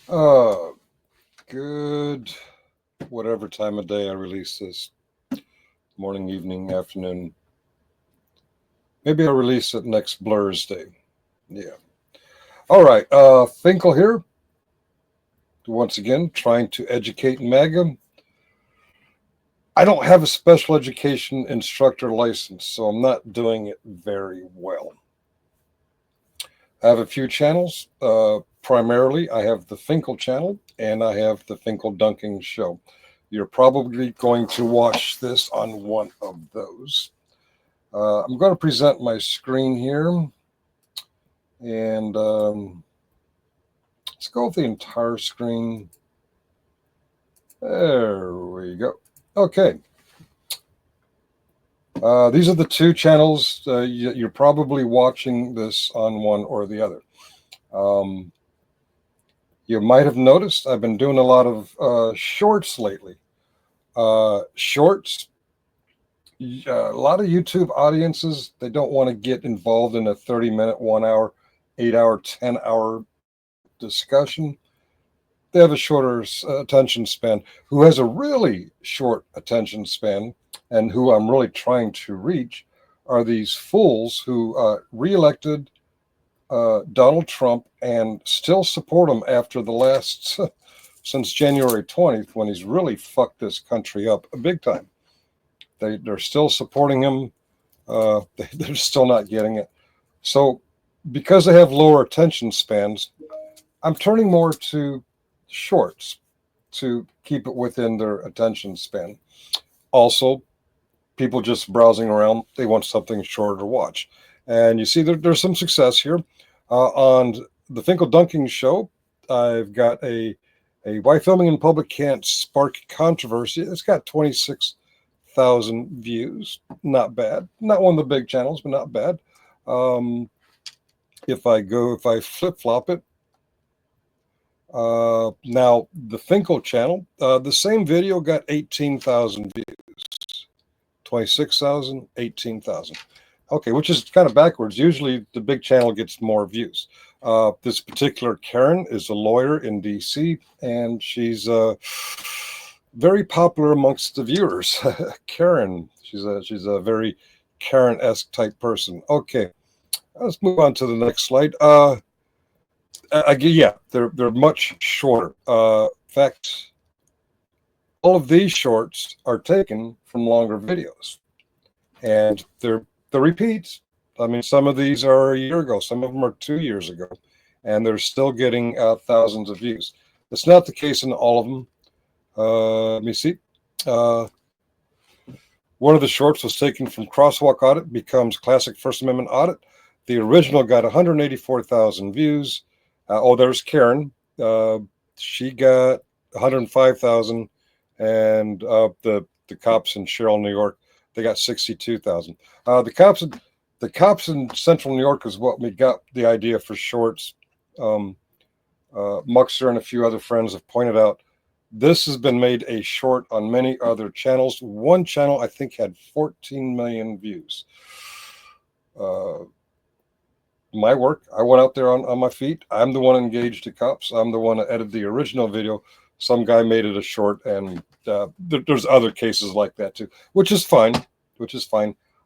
Uh, Good, whatever time of day I release this, morning, evening, afternoon. Maybe I'll release it next Blur's Day. Yeah. All right. Finkel here, once again, trying to educate MAGA. I don't have a special education instructor license, so I'm not doing it very well. I have a few channels. Primarily, I have the Finkel channel and I have the Finkel Dunking Show. You're probably going to watch this on one of those. I'm going to present my screen here, and let's go with the entire screen. There we go. Okay. These are the two channels. You're probably watching this on one or the other. You might have noticed I've been doing a lot of shorts lately. Shorts, a lot of YouTube audiences, they don't want to get involved in a 30-minute, 1 hour, 8 hour, 10 hour discussion. They have a shorter attention span. Who has a really short attention span and who I'm really trying to reach are these fools who reelected Donald Trump and still support him after the last, since January 20th, when he's really fucked this country up big time. They're still supporting him. They're still not getting it. So because they have lower attention spans, I'm turning more to shorts to keep it within their attention span. Also, people just browsing around, they want something shorter to watch. And you see there's some success here. On the Finkel Dunking Show, I've got a Why Filming in Public Can't Spark Controversy. It's got 26,000 views. Not bad. Not one of the big channels, but not bad. If I flip-flop it, now the Finkel channel, the same video got 18,000 views. 26,000, 18,000. Okay, which is kind of backwards. Usually the big channel gets more views. This particular Karen is a lawyer in DC, and she's very popular amongst the viewers. Karen, she's a very Karen-esque type person. Okay, let's move on to the next slide. Yeah, they're much shorter. In fact, all of these shorts are taken from longer videos, and they're the repeats. I mean, some of these are a year ago, some of them are 2 years ago, and they're still getting thousands of views. That's not the case in all of them. Let me see. One of the shorts was taken from Crosswalk Audit Becomes Classic First Amendment Audit. The original got 184,000 views. There's Karen. She got 105,000, and the cops in Cheryl, New York, they got 62,000. The cops in Central New York is what we got the idea for shorts. Muxer and a few other friends have pointed out this has been made a short on many other channels. One channel I think had 14 million views. My work, I went out there on my feet. I'm the one engaged the cops. I'm the one that edited the original video. Some guy made it a short, and there's other cases like that too, which is fine.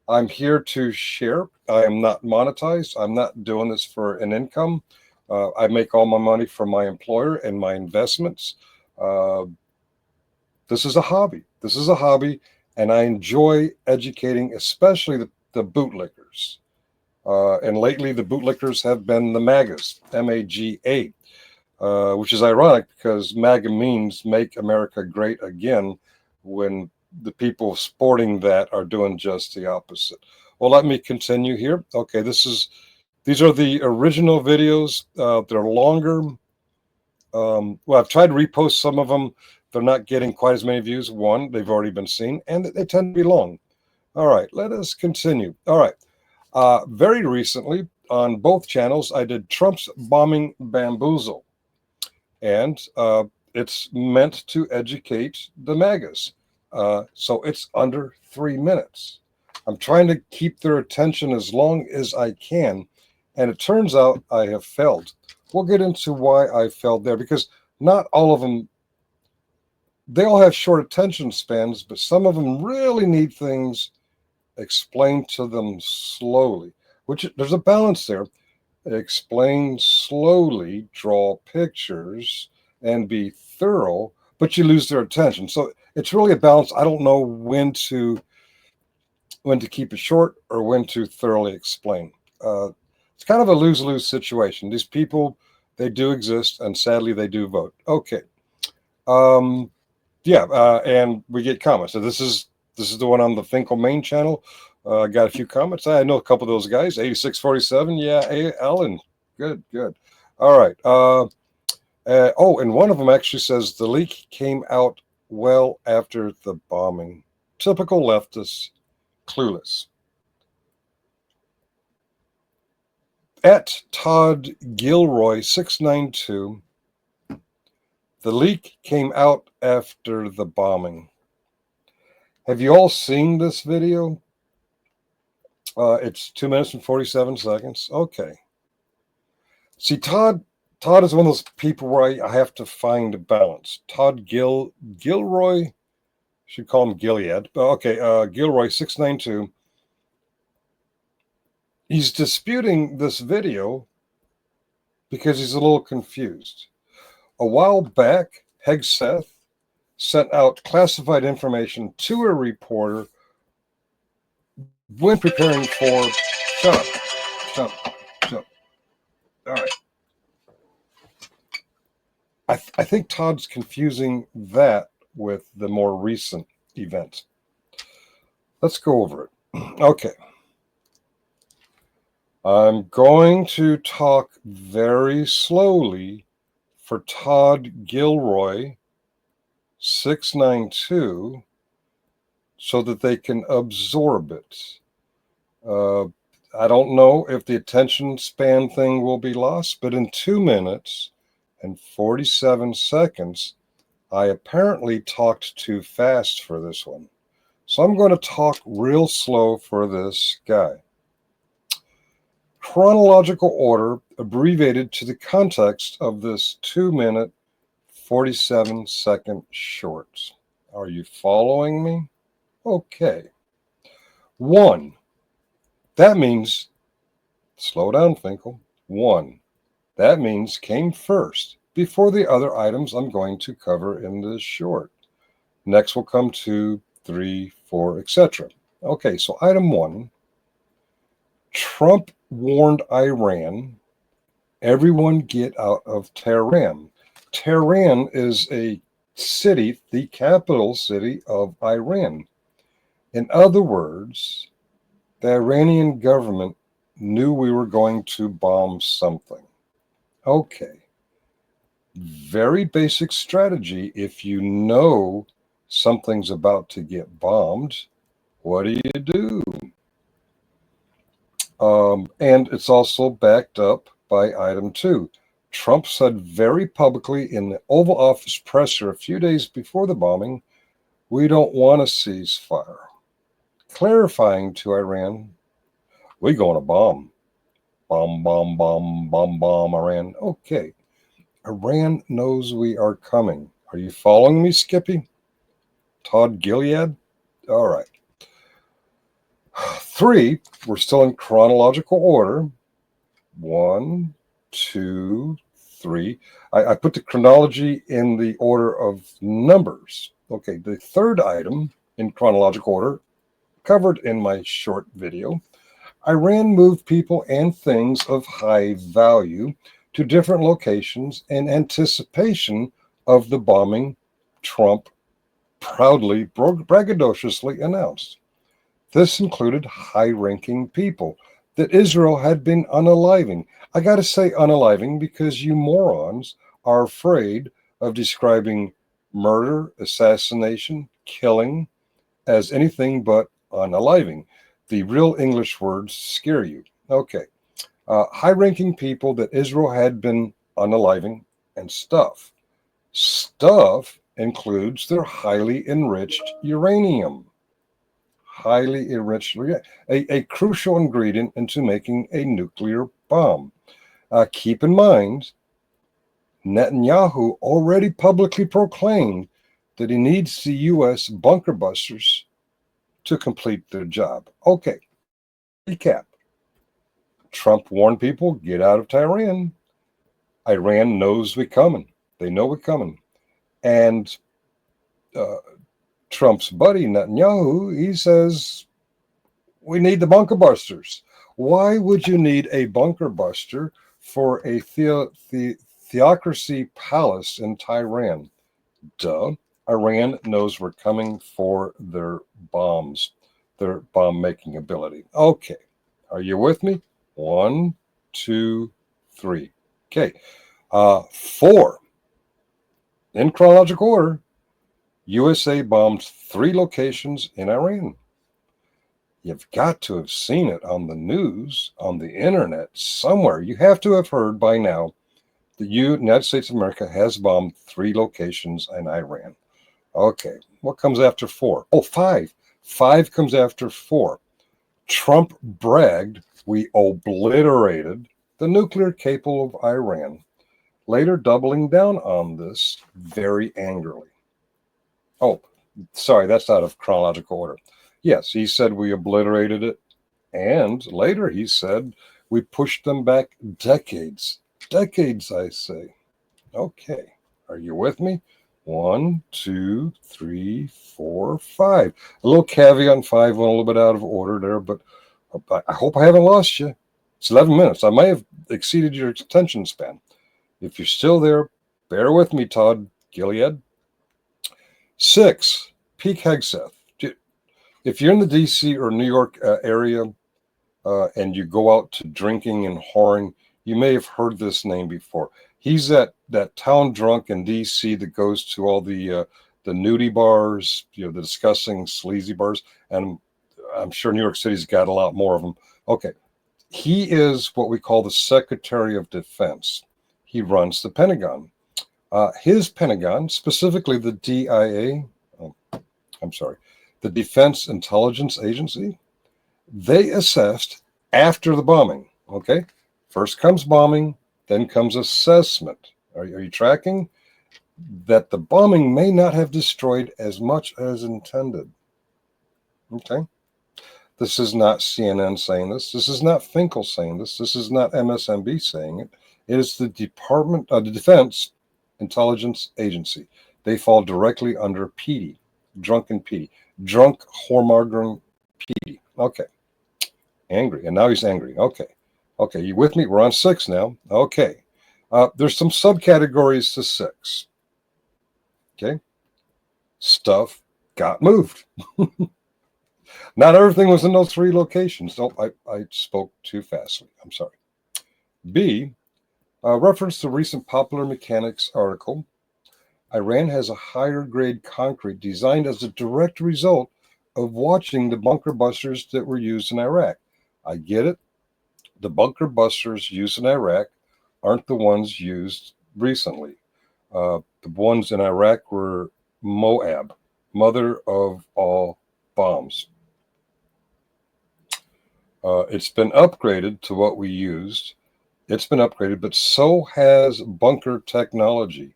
I'm here to share. I am not monetized. I'm not doing this for an income. I make all my money from my employer and my investments. This is a hobby. And I enjoy educating, especially the bootlickers. And lately, the bootlickers have been the MAGAs, MAGA, which is ironic because MAGA means Make America Great Again, when the people sporting that are doing just the opposite. Well, let me continue here. Okay, these are the original videos. They're longer. Well, I've tried to repost some of them. They're not getting quite as many views. One, they've already been seen, and they tend to be long. All right, let us continue. All right. Very recently, on both channels, I did Trump's bombing bamboozle, and it's meant to educate the MAGAs. So it's under 3 minutes. I'm trying to keep their attention as long as I can, and it turns out I have failed. We'll get into why I failed there, because Not all of them, they all have short attention spans, but some of them really need things explained to them slowly, which there's a balance there. Explain slowly, draw pictures, and be thorough, but you lose their attention. So it's really a balance. I don't know when to keep it short or when to thoroughly explain. It's kind of a lose-lose situation. These people, they do exist, and sadly, they do vote. Okay. Um, yeah, and we get comments. So this is the one on the Finkel main channel. Got a few comments. I know a couple of those guys. 8647. Yeah, hey, Alan. Good, good. All right. Oh, and one of them actually says the leak came out well after the bombing. Typical leftists, clueless. At Todd Gilroy 692, the leak came out after the bombing. Have you all seen this video? It's 2 minutes and 47 seconds. Okay. See, Todd is one of those people where I have to find a balance. Todd Gilroy, should call him Gilead. Okay, Gilroy 692. He's disputing this video because he's a little confused. A while back, Hegseth sent out classified information to a reporter when preparing for... Shut up. Shut up. Shut up. All right. I think Todd's confusing that with the more recent event. Let's go over it. Okay. I'm going to talk very slowly for Todd Gilroy 692 so that they can absorb it. I don't know if the attention span thing will be lost, but in 2 minutes and 47 seconds, I apparently talked too fast for this one. So I'm going to talk real slow for this guy. Chronological order abbreviated to the context of this 2 minute, 47 second short. Are you following me? Okay. 1. That means, slow down, Finkel. 1. That means came first before the other items I'm going to cover in this short. Next will come 2, 3, 4, etc. Okay, so item 1. Trump warned Iran, everyone get out of Tehran. Tehran is a city, the capital city of Iran. In other words, the Iranian government knew we were going to bomb something. Okay. Very basic strategy. If you know something's about to get bombed, what do? And it's also backed up by item 2. Trump said very publicly in the Oval Office presser a few days before the bombing, we don't want a ceasefire. Clarifying to Iran, we're going to bomb. Bomb, bomb, bomb, bomb, bomb, Iran. Okay. Iran knows we are coming. Are you following me, Skippy? Todd Gilead? All right. 3, we're still in chronological order. 1, 2, 3. I put the chronology in the order of numbers. Okay, the third item in chronological order, covered in my short video. Iran moved people and things of high value to different locations in anticipation of the bombing, Trump proudly, braggadociously announced. This included high-ranking people that Israel had been unaliving. I got to say unaliving because you morons are afraid of describing murder, assassination, killing as anything but unaliving. The real English words scare you. Okay. High-ranking people that Israel had been unaliving and stuff. Stuff includes their highly enriched uranium. Highly enriched, a crucial ingredient into making a nuclear bomb. Keep in mind, Netanyahu already publicly proclaimed that he needs the U.S. bunker busters to complete their job. Okay, recap. Trump warned people, get out of Tehran. Iran knows we're coming. They know we're coming. And Trump's buddy, Netanyahu, he says, we need the bunker busters. Why would you need a bunker buster for a theocracy palace in Tehran? Duh. Iran knows we're coming for their bombs, their bomb making ability. Okay. Are you with me? 1, 2, 3. Okay. 4. In chronological order, USA bombed 3 locations in Iran. You've got to have seen it on the news, on the internet, somewhere. You have to have heard by now the United States of America has bombed 3 locations in Iran. Okay, what comes after 4? Oh, 5. 5 comes after 4. Trump bragged we obliterated the nuclear capable of Iran, later doubling down on this very angrily. Oh, sorry, that's out of chronological order. Yes, he said we obliterated it, and later he said we pushed them back decades. Decades, I say. Okay, are you with me? 1, 2, 3, 4, 5. A little caveat on 5, went a little bit out of order there, but I hope I haven't lost you. It's 11 minutes. I may have exceeded your attention span. If you're still there, bear with me, Todd Gilead. 6, Peak Hegseth. If you're in the D.C. or New York area and you go out to drinking and whoring, you may have heard this name before. He's that town drunk in D.C. that goes to all the nudie bars, the disgusting, sleazy bars, and I'm sure New York City's got a lot more of them. Okay, he is what we call the Secretary of Defense. He runs the Pentagon. His Pentagon, specifically the DIA, the Defense Intelligence Agency, they assessed after the bombing. Okay, first comes bombing, then comes assessment. Are you tracking? That the bombing may not have destroyed as much as intended. Okay, this is not CNN saying this. This is not Finkel saying this. This is not MSNBC saying it. It is the Department of the Defense Intelligence Agency. They fall directly under PD, drunken PD, drunk whoremongering PD. Okay, angry, and now he's angry. Okay, you with me? We're on 6 now. Okay, there's some subcategories to 6. Okay, stuff got moved. Not everything was in those 3 locations. No, I spoke too fastly. I'm sorry. B, reference to recent Popular Mechanics article. Iran has a higher grade concrete designed as a direct result of watching the bunker busters that were used in Iraq. I get it. The bunker busters used in Iraq aren't the ones used recently. The ones in Iraq were Moab, mother of all bombs. It's been upgraded to what we used. It's been upgraded, but so has bunker technology.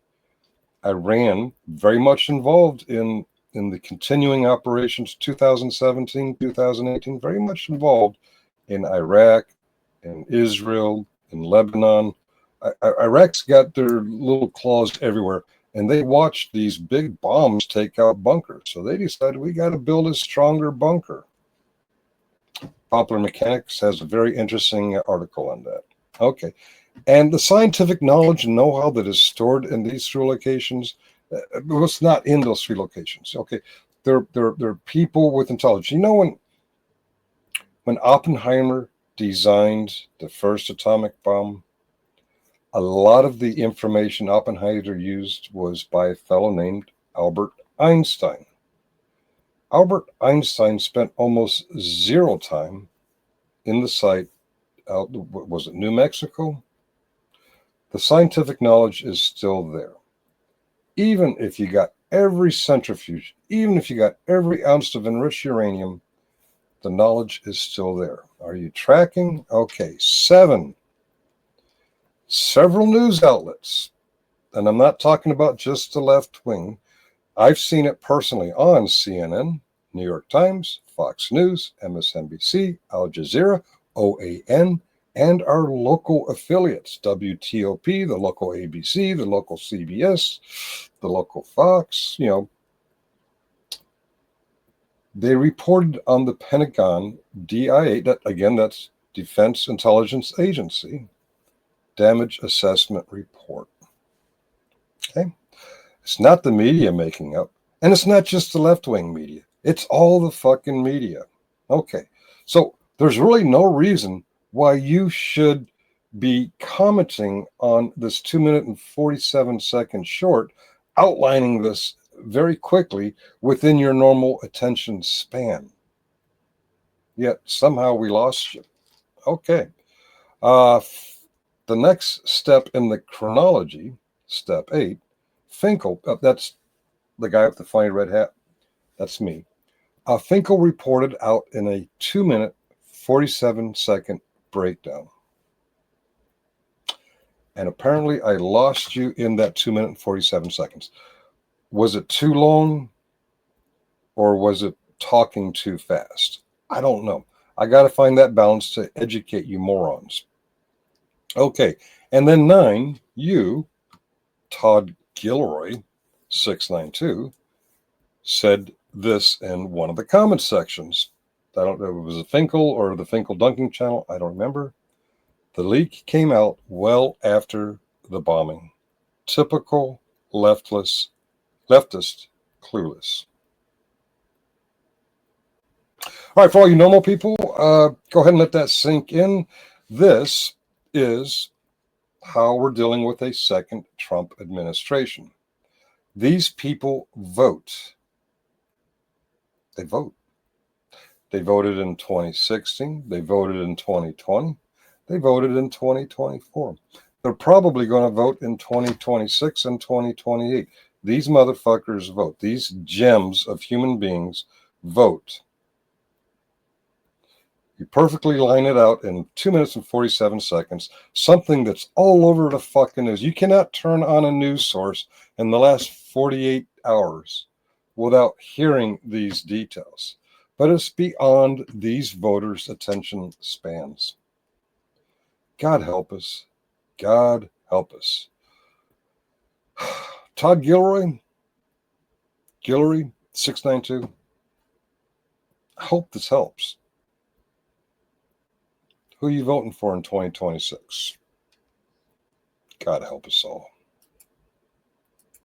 Iran very much involved in the continuing operations 2017, 2018, very much involved in Iraq, in Israel, in Lebanon. Iraq's got their little claws everywhere, and they watched these big bombs take out bunkers. So they decided we got to build a stronger bunker. Popular Mechanics has a very interesting article on that. Okay. And the scientific knowledge and know-how that is stored in these 3 locations, was not in those 3 locations. Okay. They're people with intelligence. You know, when Oppenheimer designed the first atomic bomb, a lot of the information Oppenheimer used was by a fellow named Albert Einstein. Albert Einstein spent almost 0 time in the site out, was it New Mexico? The scientific knowledge is still there. Even if you got every centrifuge, even if you got every ounce of enriched uranium, the knowledge is still there. Are you tracking? Okay, 7. Several news outlets and I'm not talking about just the left wing. I've seen it personally on CNN, New York Times, Fox News, MSNBC, Al Jazeera, OAN, and our local affiliates, WTOP, the local ABC, the local CBS, the local Fox. They reported on the Pentagon DIA, that's Defense Intelligence Agency, damage assessment report. Okay? It's not the media making up, and it's not just the left-wing media. It's all the fucking media. Okay, so there's really no reason why you should be commenting on this 2-minute and 47-second short, outlining this very quickly within your normal attention span. Yet somehow we lost you. Okay. The next step in the chronology, step 8, Finkel, that's the guy with the funny red hat. That's me. Finkel reported out in a 2-minute, 47-second breakdown. And apparently I lost you in that 2-minute and 47 seconds. Was it too long or was it talking too fast? I don't know. I got to find that balance to educate you morons. Okay. And then 9, you, Todd Gilroy, 692, said this in one of the comment sections. I don't know if it was a Finkel or the Finkel Dunking channel. I don't remember. The leak came out well after the bombing. Typical leftist clueless. All right, for all you normal people, go ahead and let that sink in. This is how we're dealing with a second Trump administration. These people vote. They vote. They voted in 2016. They voted in 2020. They voted in 2024. They're probably going to vote in 2026 and 2028. These motherfuckers vote. These gems of human beings vote. You perfectly line it out in 2 minutes and 47 seconds, something that's all over the fucking news. You cannot turn on a news source in the last 48 hours without hearing these details. But it's beyond these voters' attention spans. God help us. God help us. Todd Guillory, 692. I hope this helps. Who are you voting for in 2026? God help us all.